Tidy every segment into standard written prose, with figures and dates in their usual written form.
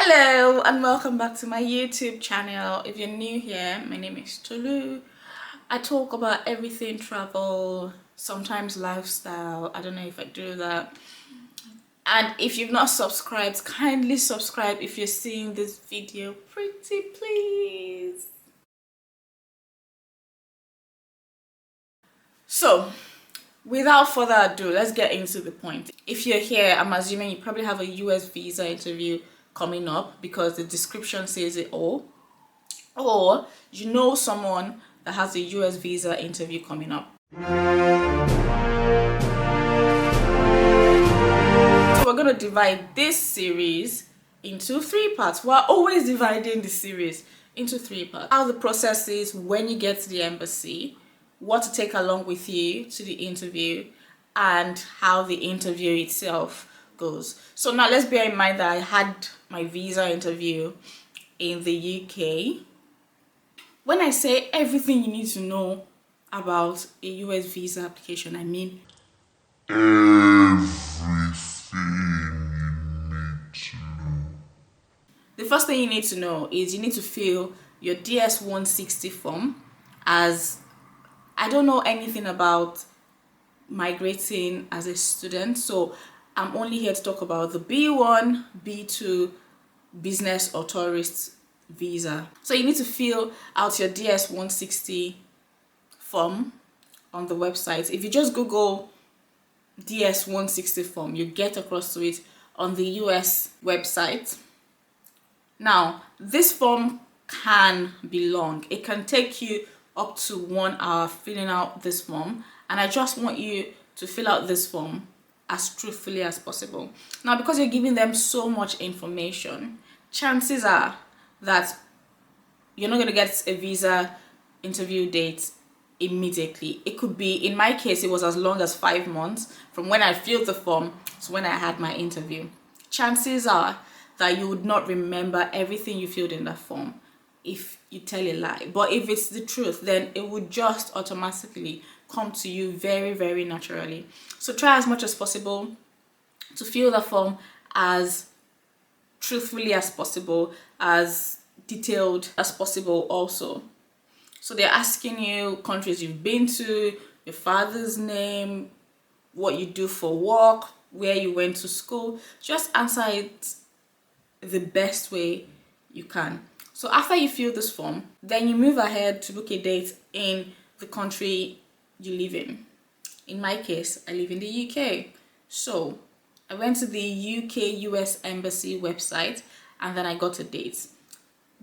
Hello and welcome back to my YouTube channel. If you're new here, my name is Tolu. I talk about everything travel, sometimes lifestyle. I don't know if I do that. And if you've not subscribed, kindly subscribe if you're seeing this video. Pretty please. So, without further ado, let's get into the point. If you're here, I'm assuming you probably have a US visa interview coming up because the description says it all. Or you know someone that has a US visa interview coming up. So we're going to divide this series into 3 parts. We're always dividing the series into 3 parts. How the process is when you get to the embassy, what to take along with you to the interview, and how the interview itself goes. So now let's bear in mind that I had my visa interview in the UK. When I say everything you need to know about a US visa application, I mean everything you need to know. The first thing you need to know is you need to fill your DS-160 form. As I don't know anything about migrating as a student, so I'm only here to talk about the B1, B2, business or tourist visa. So you need to fill out your DS-160 form on the website. If you just Google DS-160 form, you get across to it on the US website. Now, this form can be long. It can take you up to 1 hour filling out this form, and I just want you to fill out this form as truthfully as possible. Now, because you're giving them so much information, chances are that you're not going to get a visa interview date immediately. It could be, in my case, it was as long as 5 months from when I filled the form to when I had my interview. Chances are that you would not remember everything you filled in that form if you tell a lie. But if it's the truth, then it would just automatically come to you very, very naturally. So try as much as possible to fill the form as truthfully as possible, as detailed as possible also. So they're asking you countries you've been to, your father's name, what you do for work, where you went to school. Just answer it the best way you can. So after you fill this form, then you move ahead to book a date in the country you live in. In my case, I live in the UK. So I went to the UK US Embassy website and then I got a date.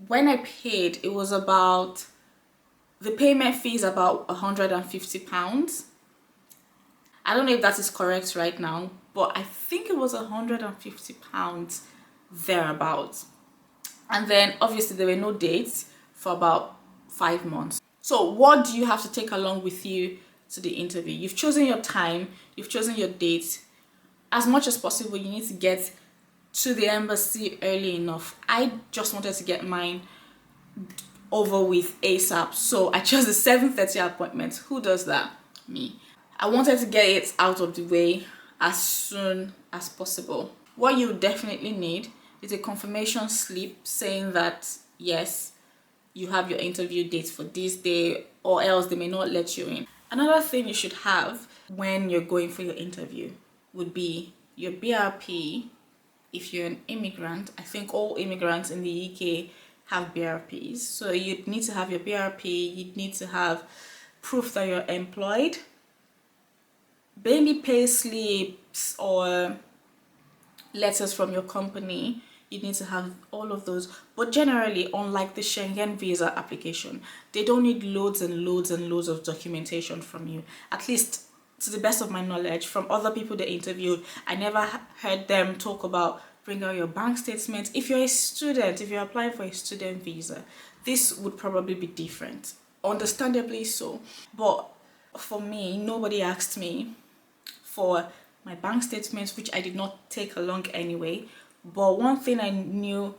When I paid, it was about, the payment fee is about £150. I don't know if that is correct right now, but I think it was £150 thereabouts. And then obviously there were no dates for about 5 months. So what do you have to take along with you to the interview? You've chosen your time, you've chosen your date. As much as possible, you need to get to the embassy early enough. I just wanted to get mine over with ASAP, so I chose the 7:30 appointment. Who does that? Me. I wanted to get it out of the way as soon as possible. What you definitely need is a confirmation slip saying that yes, you have your interview date for this day, or else they may not let you in. Another thing you should have when you're going for your interview would be your BRP. If you're an immigrant, I think all immigrants in the UK have BRPs. So you'd need to have your BRP, you'd need to have proof that you're employed, maybe pay slips or letters from your company. You need to have all of those. But generally, unlike the Schengen visa application, they don't need loads and loads and loads of documentation from you. At least to the best of my knowledge, from other people they interviewed, I never heard them talk about bring out your bank statement. If you're a student, if you're applying for a student visa, this would probably be different. Understandably so. But for me, nobody asked me for my bank statements, which I did not take along anyway. But one thing I knew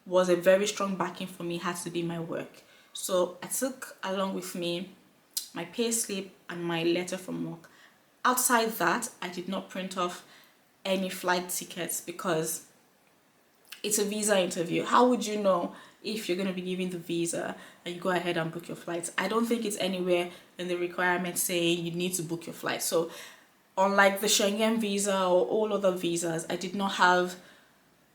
was a very strong backing for me had to be my work. So I took along with me my pay slip and my letter from work. Outside that, I did not print off any flight tickets because It's a visa interview. How would you know if you're going to be given the visa and you go ahead and book your flights? I don't think it's anywhere in the requirements saying you need to book your flight. So unlike the Schengen visa or all other visas, I did not have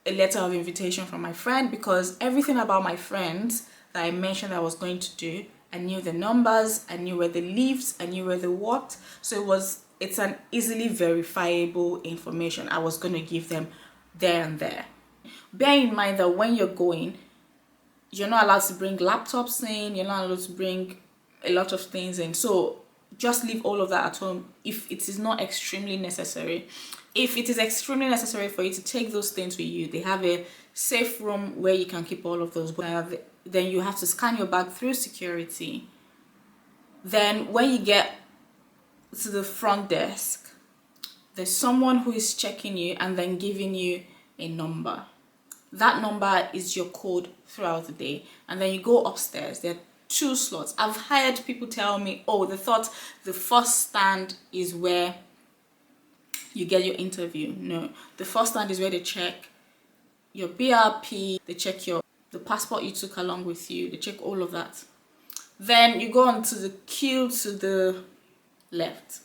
a letter of invitation from my friend, because everything about my friends that I mentioned I was going to do, I knew the numbers, I knew where they lived, I knew where they worked. So it's an easily verifiable information I was going to give them there and there. Bear in mind that when you're going, you're not allowed to bring laptops in, you're not allowed to bring a lot of things in. So just leave all of that at home if it is not extremely necessary. If it is extremely necessary for you to take those things with you, they have a safe room where you can keep all of those. Then you have to scan your bag through security. Then when you get to the front desk, there's someone who is checking you and then giving you a number. That number is your code throughout the day. And then you go upstairs. There are 2 slots. I've had people tell me, oh, they thought the first stand is where you get your interview. No, the first stand is where they check your BRP, they check the passport you took along with you, they check all of that. Then you go on to the queue to the left.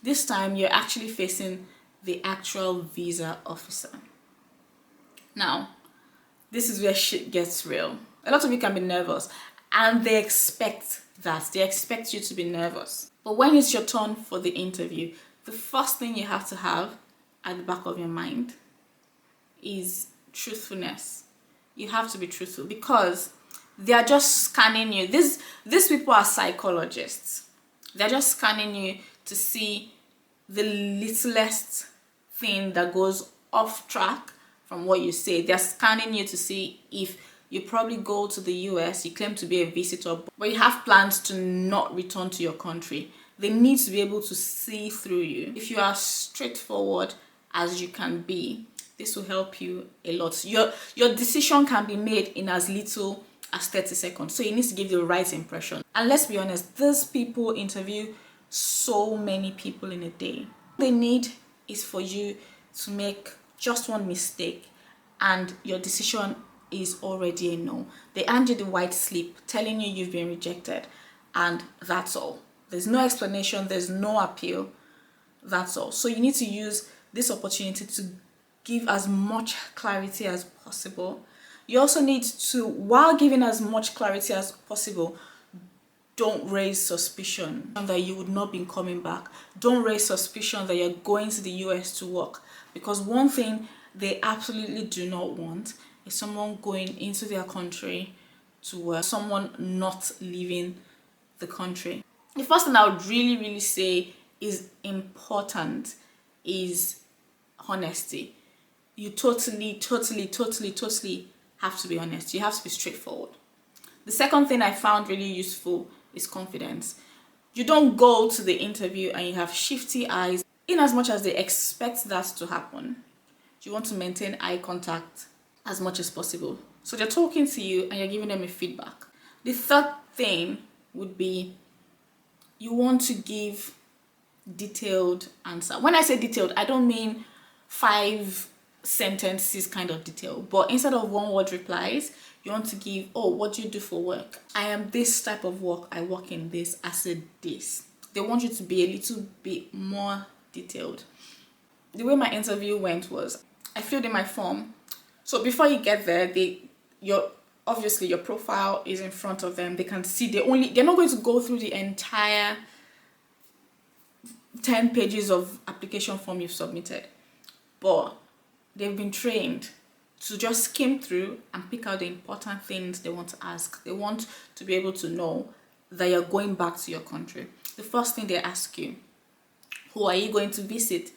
This time you're actually facing the actual visa officer. Now, this is where shit gets real. A lot of you can be nervous, and they expect that. They expect you to be nervous. But when it's your turn for the interview, the first thing you have to have at the back of your mind is truthfulness. You have to be truthful, because they are just scanning you. These people are psychologists. They're just scanning you to see the littlest thing that goes off track from what you say. They're scanning you to see if you probably go to the US, you claim to be a visitor, but you have plans to not return to your country. They need to be able to see through you. If you are straightforward as you can be, this will help you a lot. Your decision can be made in as little as 30 seconds. So you need to give the right impression. And let's be honest, these people interview so many people in a day. What they need is for you to make just one mistake and your decision is already a no. They hand you the white slip telling you you've been rejected, and that's all. There's no explanation, there's no appeal, that's all. So you need to use this opportunity to give as much clarity as possible. You also need to, while giving as much clarity as possible, don't raise suspicion that you would not be coming back. Don't raise suspicion that you're going to the US to work, because one thing they absolutely do not want is someone going into their country to work, someone not leaving the country. The first thing I would really say is important is honesty. You totally have to be honest. You have to be straightforward. The second thing I found really useful is confidence. You don't go to the interview and you have shifty eyes. In as much as they expect that to happen, you want to maintain eye contact as much as possible. So they're talking to you and you're giving them a feedback. The third thing would be you want to give detailed answer. When I say detailed, I don't mean 5 sentences kind of detail, but instead of 1-word replies, you want to give, oh, what do you do for work? I am this type of work, I work in this, as a this. They want you to be a little bit more detailed. The way my interview went was, I filled in my form. So before you get there, obviously your profile is in front of them. They can see, they're not going to go through the entire 10 pages of application form you've submitted, but they've been trained to just skim through and pick out the important things they want to ask. They want to be able to know that you're going back to your country. The first thing they ask you, who are you going to visit?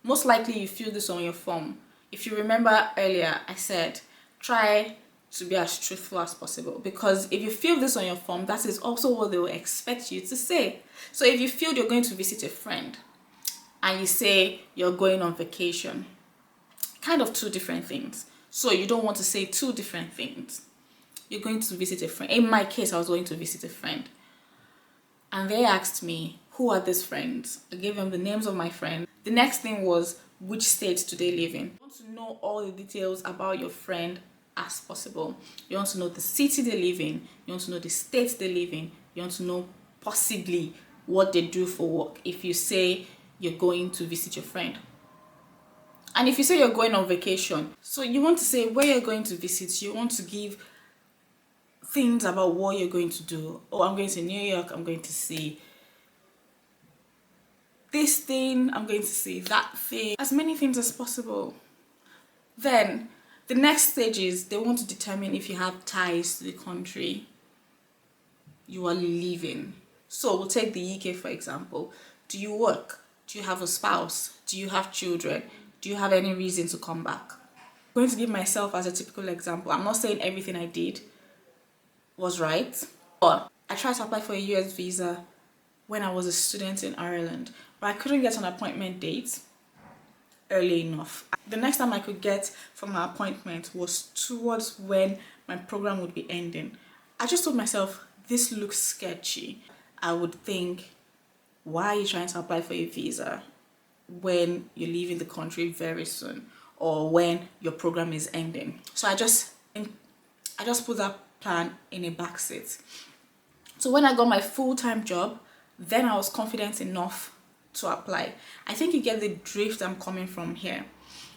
Most likely you fill this on your form. If you remember earlier, I said try to be as truthful as possible, because if you fill this on your form, that is also what they will expect you to say. So if you feel you're going to visit a friend and you say you're going on vacation, kind of 2 different things. So you don't want to say 2 different things. You're going to visit a friend. In my case, I was going to visit a friend. And they asked me, who are these friends? I gave them the names of my friends. The next thing was, which state do they live in? You want to know all the details about your friend as possible. You want to know the city they live in. You want to know the state they live in. You want to know possibly what they do for work if you say you're going to visit your friend. And if you say you're going on vacation, so you want to say where you're going to visit, you want to give things about what you're going to do. Oh, I'm going to New York, I'm going to see this thing, I'm going to see that thing, as many things as possible. Then the next stage is they want to determine if you have ties to the country you are leaving. So we'll take the UK for example. Do you work? Do you have a spouse? Do you have children? Do you have any reason to come back? I'm going to give myself as a typical example. I'm not saying everything I did was right, but I tried to apply for a US visa when I was a student in Ireland, but I couldn't get an appointment date early enough. The next time I could get from my appointment was towards when my program would be ending. I just told myself, this looks sketchy. I would think, why are you trying to apply for a visa when you're leaving the country very soon or when your program is ending? So I just put that plan in a backseat. So when I got my full-time job, then I was confident enough to apply. I think you get the drift I'm coming from here.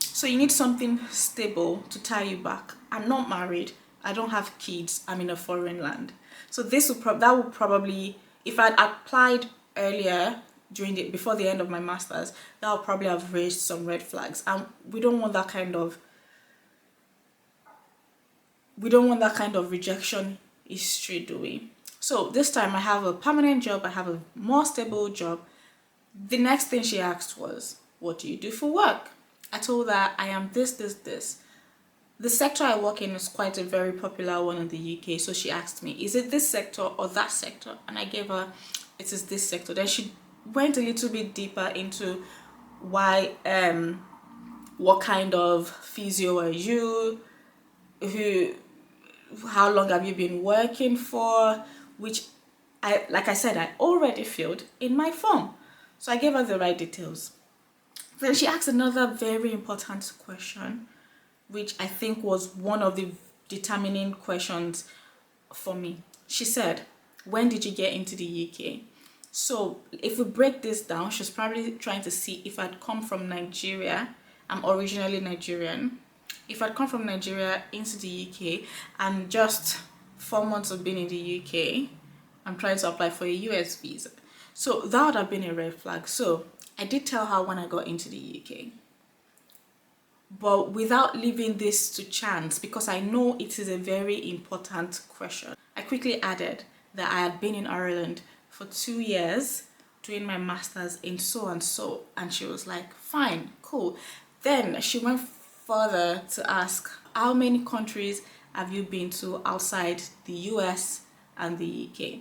So you need something stable to tie you back. I'm not married. I don't have kids. I'm in a foreign land. So that would probably, if I'd applied earlier before the end of my master's, that would probably have raised some red flags. And we don't want that kind of rejection history, do we? So this time I have a permanent job, I have a more stable job. The next thing she asked was, what do you do for work? I told her I am this. The sector I work in is quite a very popular one in the UK. So she asked me, is it this sector or that sector? And I gave her, it is this sector. Then she went a little bit deeper into why, what kind of physio are you? How long have you been working for? Which like I said, I already filled in my form. So I gave her the right details. Then she asked another very important question, which I think was one of the determining questions for me. She said, when did you get into the UK? So if we break this down, she's probably trying to see if I'd come from Nigeria. I'm originally Nigerian. If I'd come from Nigeria into the UK and just 4 months of being in the UK, I'm trying to apply for a US visa. So that would have been a red flag. So I did tell her when I got into the UK, but without leaving this to chance, because I know it is a very important question. I quickly added that I had been in Ireland for 2 years doing my master's in so and so, and she was like, fine, cool. Then she went further to ask, how many countries have you been to outside the US and the UK?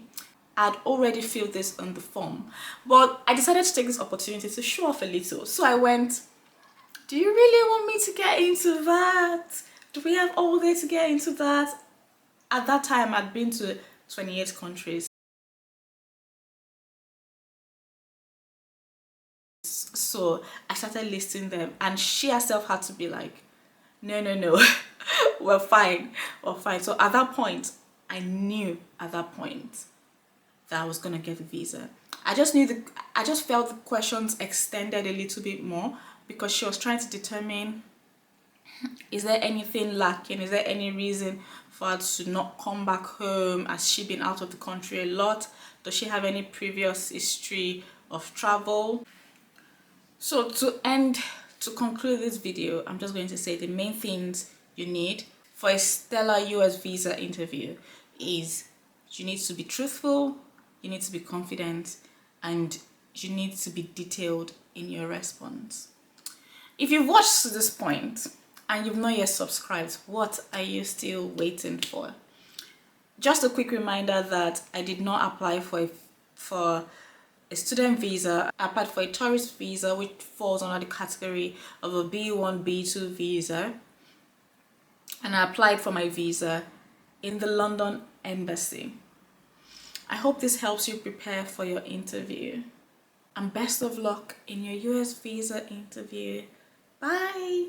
I'd already filled this on the form, but I decided to take this opportunity to show off a little. So I went, do you really want me to get into that? Do we have all day to get into that? At that time, I'd been to 28 countries. So I started listing them, and she herself had to be like, no, we're fine. So at that point, I knew that I was gonna get the visa. I just felt the questions extended a little bit more because she was trying to determine, is there anything lacking? Is there any reason for her to not come back home? Has she been out of the country a lot? Does she have any previous history of travel? So to conclude this video, I'm just going to say the main things you need for a stellar US visa interview is you need to be truthful, you need to be confident, and you need to be detailed in your response. If you've watched to this point and you've not yet subscribed, what are you still waiting for? Just a quick reminder that I did not apply for a student visa. I applied for a tourist visa, which falls under the category of a B1, B2 visa. And I applied for my visa in the London embassy. I hope this helps you prepare for your interview. and best of luck in your US visa interview. Bye.